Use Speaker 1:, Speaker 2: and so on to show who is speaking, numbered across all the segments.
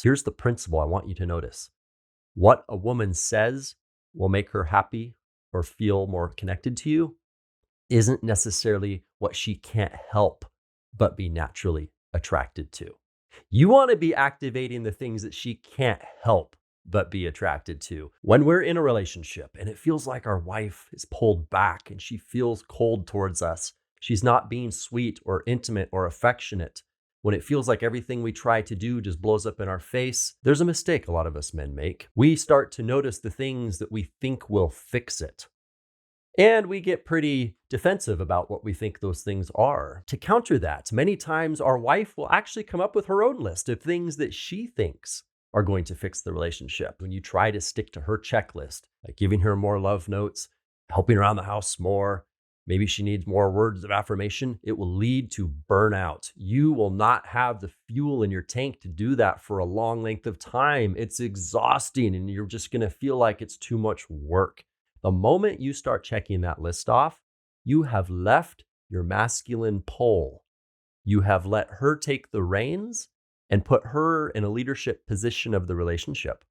Speaker 1: Here's the principle I want you to notice. What a woman says will make her happy or feel more connected to you isn't necessarily what she can't help but be naturally attracted to. You want to be activating the things that she can't help but be attracted to. When we're in a relationship and it feels like our wife is pulled back and she feels cold towards us, she's not being sweet or intimate or affectionate. When it feels like everything we try to do just blows up in our face, there's a mistake a lot of us men make. We start to notice the things that we think will fix it. And we get pretty defensive about what we think those things are. To counter that, many times our wife will actually come up with her own list of things that she thinks are going to fix the relationship. When you try to stick to her checklist, like giving her more love notes, helping around the house more, maybe she needs more words of affirmation, it will lead to burnout. You will not have the fuel in your tank to do that for a long length of time. It's exhausting and you're just going to feel like it's too much work. The moment you start checking that list off, you have left your masculine pole. You have let her take the reins and put her in a leadership position of the relationship.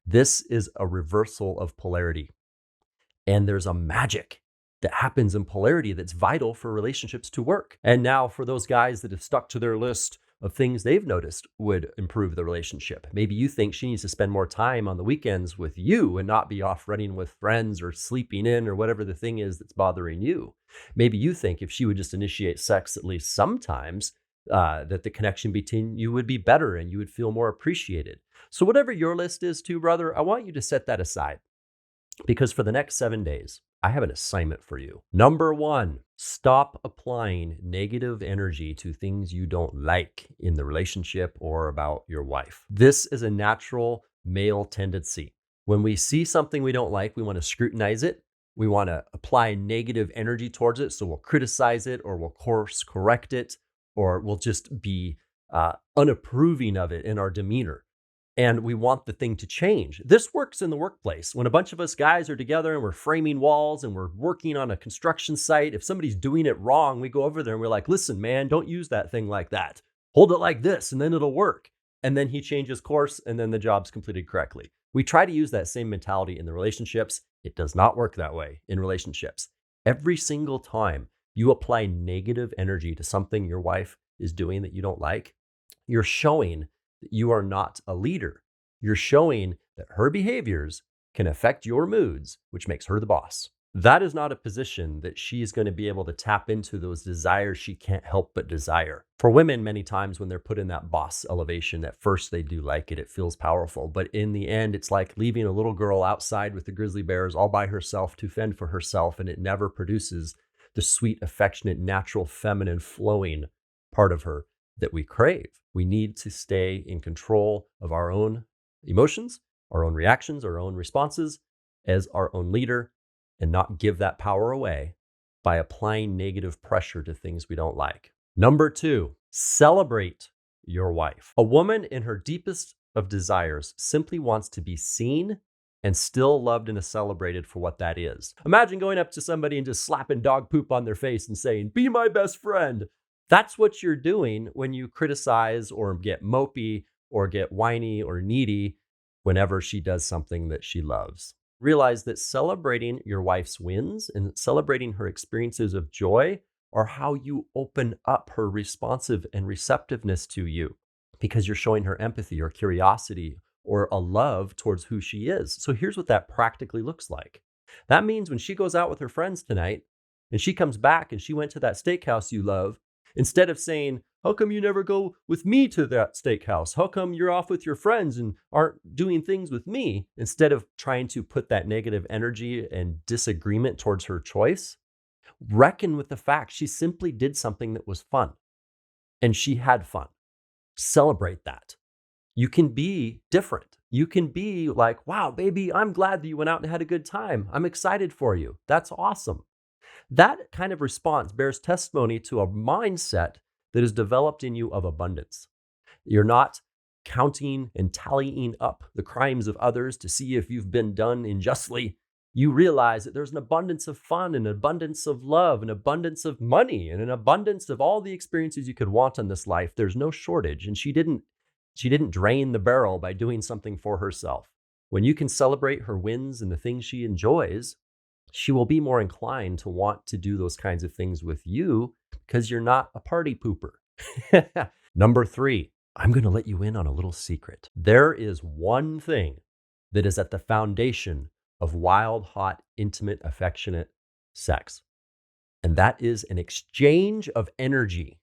Speaker 1: This is a reversal of polarity. And there's a magic that happens in polarity that's vital for relationships to work. And now for those guys that have stuck to their list of things they've noticed would improve the relationship. Maybe you think she needs to spend more time on the weekends with you and not be off running with friends or sleeping in or whatever the thing is that's bothering you. Maybe you think if she would just initiate sex at least sometimes, that the connection between you would be better and you would feel more appreciated. So whatever your list is too, brother, I want you to set that aside. Because for the next 7 days, I have an assignment for you. Number 1, stop applying negative energy to things you don't like in the relationship or about your wife. This is a natural male tendency. When we see something we don't like, we want to scrutinize it. We want to apply negative energy towards it. So we'll criticize it or we'll course correct it or we'll just be unapproving of it in our demeanor. And we want the thing to change. This works in the workplace. When a bunch of us guys are together and we're framing walls and we're working on a construction site, if somebody's doing it wrong, we go over there and we're like, listen, man, don't use that thing like that. Hold it like this and then it'll work. And then he changes course and then the job's completed correctly. We try to use that same mentality in the relationships. It does not work that way in relationships. Every single time you apply negative energy to something your wife is doing that you don't like, you're showing that you are not a leader. You're showing that her behaviors can affect your moods, which makes her the boss. That is not a position that she is going to be able to tap into those desires she can't help but desire. For women, many times when they're put in that boss elevation, at first they do like it. It feels powerful. But in the end, it's like leaving a little girl outside with the grizzly bears all by herself to fend for herself, and it never produces the sweet, affectionate, natural, feminine, flowing part of her that we crave. We need to stay in control of our own emotions, our own reactions, our own responses as our own leader, and not give that power away by applying negative pressure to things we don't like. Number 2, celebrate your wife. A woman in her deepest of desires simply wants to be seen and still loved and celebrated for what that is. Imagine going up to somebody and just slapping dog poop on their face and saying, "Be my best friend." That's what you're doing when you criticize or get mopey or get whiny or needy whenever she does something that she loves. Realize that celebrating your wife's wins and celebrating her experiences of joy are how you open up her responsive and receptiveness to you because you're showing her empathy or curiosity or a love towards who she is. So here's what that practically looks like. That means when she goes out with her friends tonight and she comes back and she went to that steakhouse you love, instead of saying, "How come you never go with me to that steakhouse? How come you're off with your friends and aren't doing things with me?" Instead of trying to put that negative energy and disagreement towards her choice, reckon with the fact she simply did something that was fun and she had fun. Celebrate that. You can be different. You can be like, "Wow, baby, I'm glad that you went out and had a good time. I'm excited for you. That's awesome." That kind of response bears testimony to a mindset that is developed in you of abundance. You're not counting and tallying up the crimes of others to see if you've been done unjustly. You realize that there's an abundance of fun, an abundance of love, an abundance of money, and an abundance of all the experiences you could want in this life. There's no shortage. And she didn't She didn't drain the barrel by doing something for herself. When you can celebrate her wins and the things she enjoys, she will be more inclined to want to do those kinds of things with you because you're not a party pooper. Number three, I'm going to let you in on a little secret. There is one thing that is at the foundation of wild, hot, intimate, affectionate sex, and that is an exchange of energy.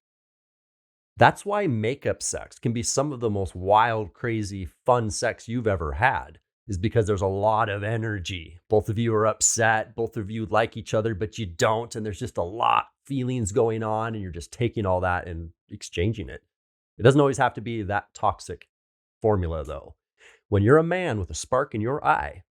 Speaker 1: That's why makeup sex can be some of the most wild, crazy, fun sex you've ever had, is because there's a lot of energy. Both of you are upset, both of you like each other, but you don't. And there's just a lot of feelings going on, and you're just taking all that and exchanging it. It doesn't always have to be that toxic formula, though. When you're a man with a spark in your eye,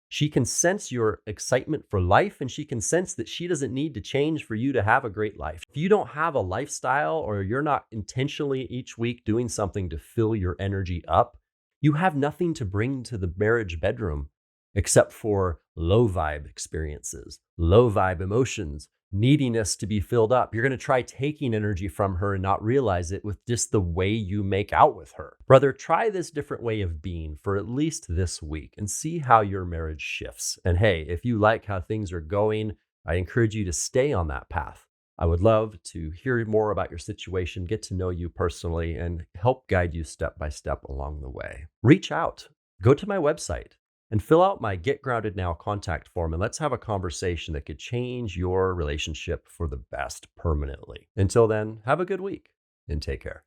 Speaker 1: she can sense your excitement for life, and she can sense that she doesn't need to change for you to have a great life. If you don't have a lifestyle, or you're not intentionally each week doing something to fill your energy up, you have nothing to bring to the marriage bedroom except for low vibe experiences, low vibe emotions, neediness to be filled up. You're going to try taking energy from her and not realize it with just the way you make out with her. Brother, try this different way of being for at least this week and see how your marriage shifts. And hey, if you like how things are going, I encourage you to stay on that path. I would love to hear more about your situation, get to know you personally, and help guide you step by step along the way. Reach out, go to my website, and fill out my Get Grounded Now contact form, and let's have a conversation that could change your relationship for the best permanently. Until then, have a good week and take care.